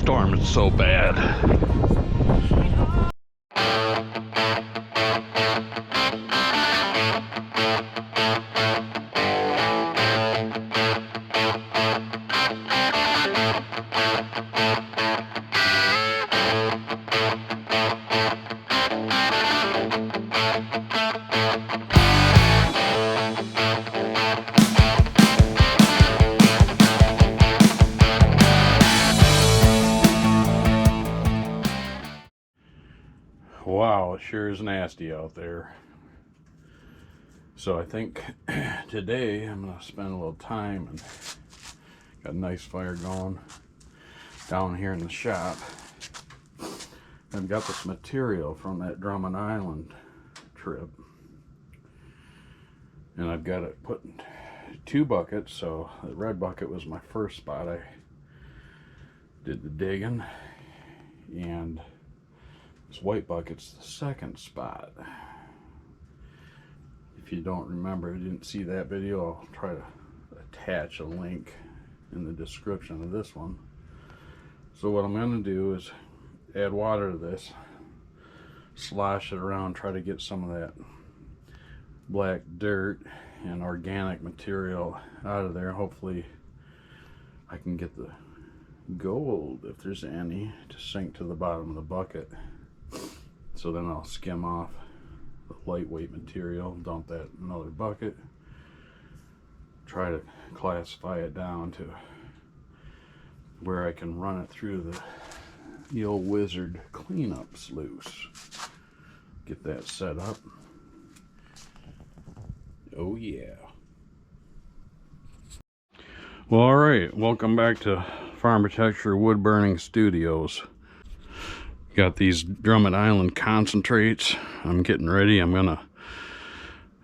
storm is so bad. Wow, it sure is nasty out there. So I think today I'm going to spend a little time and got a nice fire going down here in the shop. I've got this material from that Drummond Island trip. And I've got it put in 2 buckets. So the red bucket was my first spot. I did the digging, and this white bucket's the second spot. If you don't remember, you didn't see that video, I'll try to attach a link in the description of this one. So what I'm going to do is add water to this, slosh it around, try to get some of that black dirt and organic material out of there. Hopefully I can get the gold, if there's any, to sink to the bottom of the bucket. So then I'll skim off the lightweight material, dump that in another bucket, try to classify it down to where I can run it through the old wizard cleanup sluice. Get that set up. Oh yeah. Well, alright, welcome back to Farm Architecture Wood Burning Studios. Got these Drummond Island concentrates. I'm getting ready. I'm gonna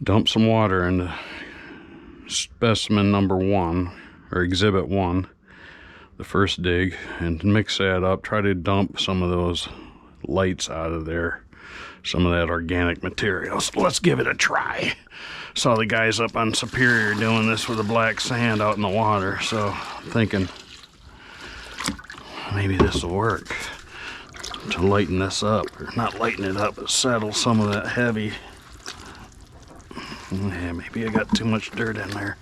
dump some water into specimen number 1, or exhibit 1, the first dig, and mix that up. Try to dump some of those lights out of there, some of that organic material. So let's give it a try. Saw the guys up on Superior doing this with the black sand out in the water, so I'm thinking maybe this will work to lighten this up, or not lighten it up, but settle some of that heavy. Yeah, maybe I got too much dirt in there.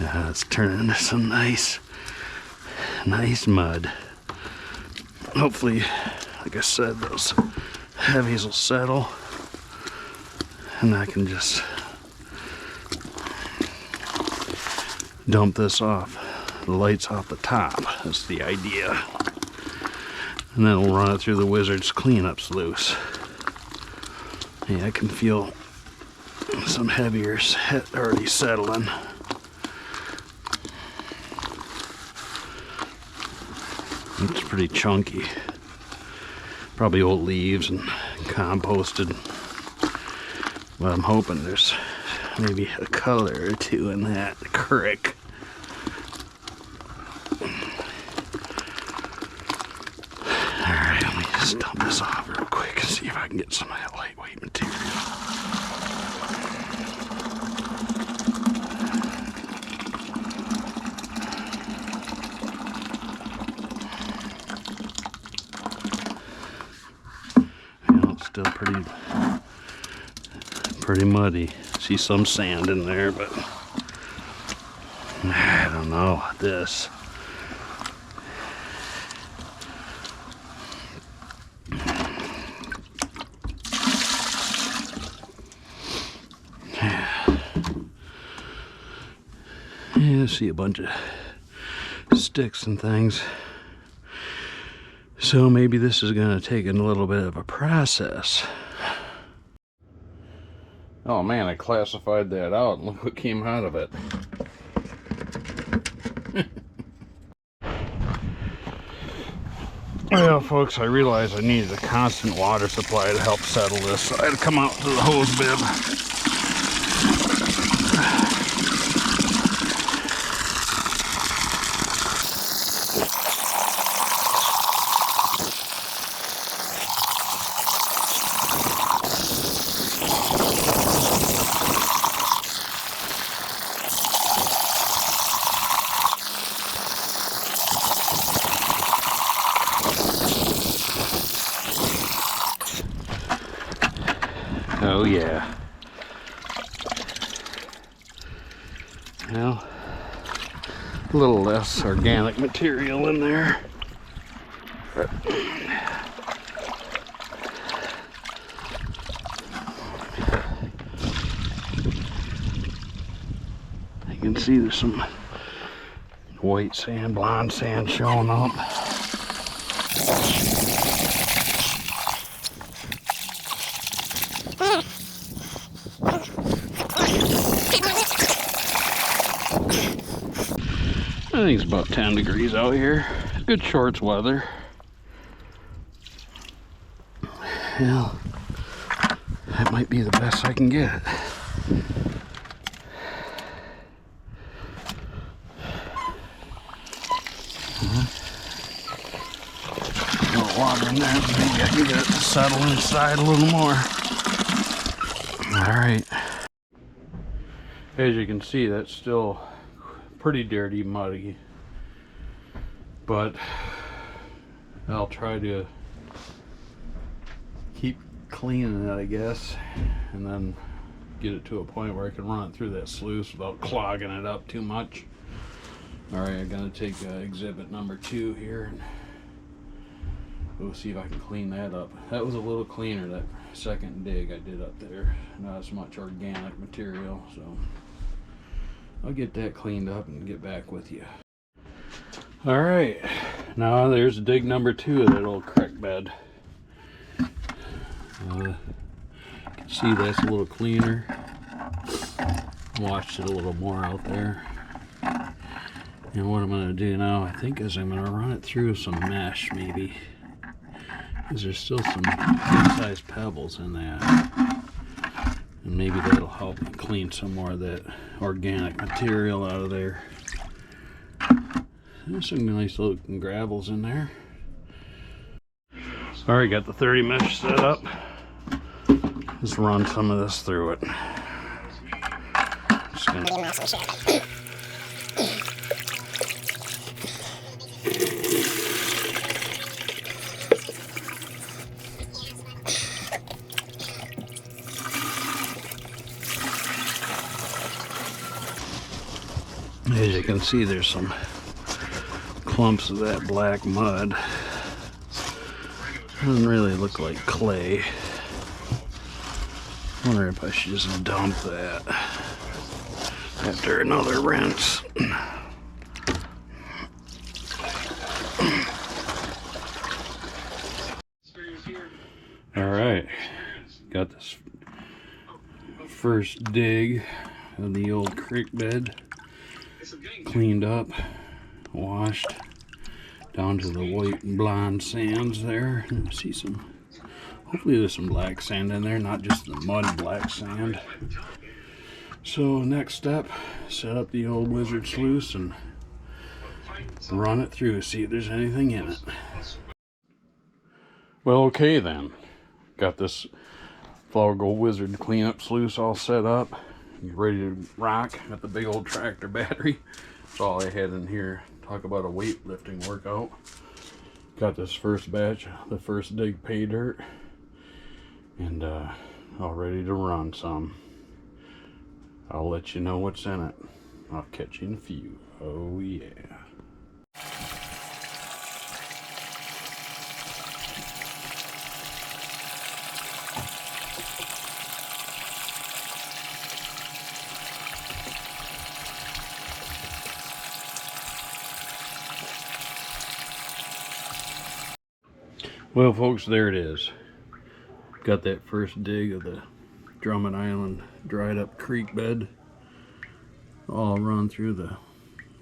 It's turning into some nice mud. Hopefully, like I said, those heavies will settle, and I can just dump this off, the lights off the top. That's the idea. And then we'll run it through the wizard's cleanup sluice. Yeah, I can feel some heavier already settling. It's pretty chunky. Probably old leaves and composted. But I'm hoping there's maybe a color or two in that crick. Alright, let me just dump this off real quick and see if I can get some of that lightweight material. Still pretty muddy. See some sand in there, but I don't know this. Yeah, I see a bunch of sticks and things. So maybe this is going to take a little bit of a process. Oh man, I classified that out and look what came out of it. Well folks, I realized I needed a constant water supply to help settle this, so I had to come out to the hose bib. Oh yeah. Well, a little less organic material in there. But you can see there's some white sand, blonde sand showing up. I think it's about 10 degrees out here. Good shorts weather. Well, that might be the best I can get. A little water in there, maybe I can get it to settle inside a little more. Alright. As you can see, that's still pretty dirty, muddy, but I'll try to keep cleaning it, I guess, and then get it to a point where I can run it through that sluice without clogging it up too much. Alright, I'm gonna take exhibit number 2 here, and we'll see if I can clean that up. That was a little cleaner, that second dig I did up there. Not as much organic material, so I'll get that cleaned up and get back with you. Alright, now there's dig number 2 of that old creek bed. You can see that's a little cleaner. Washed it a little more out there. And what I'm going to do now, I think, is I'm going to run it through some mesh, maybe. Because there's still some good-sized pebbles in that. And maybe that'll help clean some more of that organic material out of there. There's some nice looking gravels in there. Alright, got the 30 mesh set up. Just run some of this through it. Just gonna... As you can see, there's some clumps of that black mud. Doesn't really look like clay. Wonder if I should just dump that after another rinse. Alright, got this first dig of the old creek bed cleaned up, washed down to the white and blonde sands there. See some, hopefully there's some black sand in there, not just the mud black sand. So next step, set up the old wizard sluice and run it through, see if there's anything in it. Well, okay then, got this Flower Gold Wizard cleanup sluice all set up, ready to rock. Got the big old tractor battery. That's all I had in here. Talk about a weightlifting workout. Got this first batch, the first dig pay dirt, and all ready to run some. I'll let you know what's in it. I'll catch you in a few. Oh yeah. Well folks, there it is. Got that first dig of the Drummond Island dried up creek bed all run through the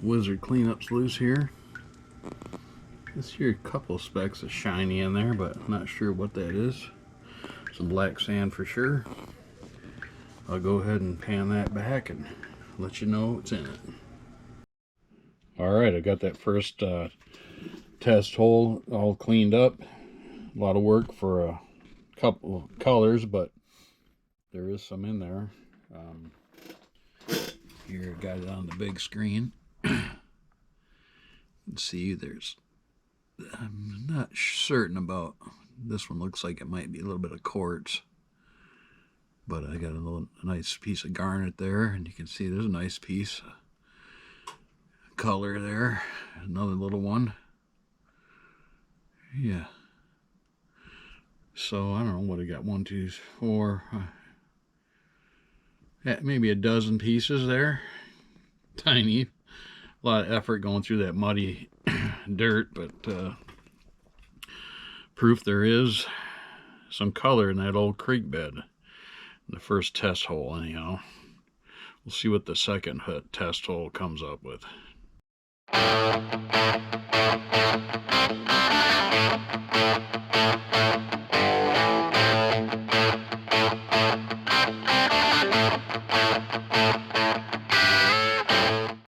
wizard cleanup sluice here. This here a couple specks of shiny in there, but I'm not sure what that is. Some black sand for sure. I'll go ahead and pan that back and let you know what's in it. Alright, I got that first test hole all cleaned up. A lot of work for a couple of colors, but there is some in there. Here, I got it on the big screen. Let's see, I'm not certain about this one. Looks like it might be a little bit of quartz. But I got a nice piece of garnet there, and you can see there's a nice piece of color there. Another little one. Yeah. So I don't know what I got. 1, 2, 4. Maybe a dozen pieces there. Tiny. A lot of effort going through that muddy dirt, but proof there is some color in that old creek bed. The first test hole, anyhow. We'll see what the second test hole comes up with.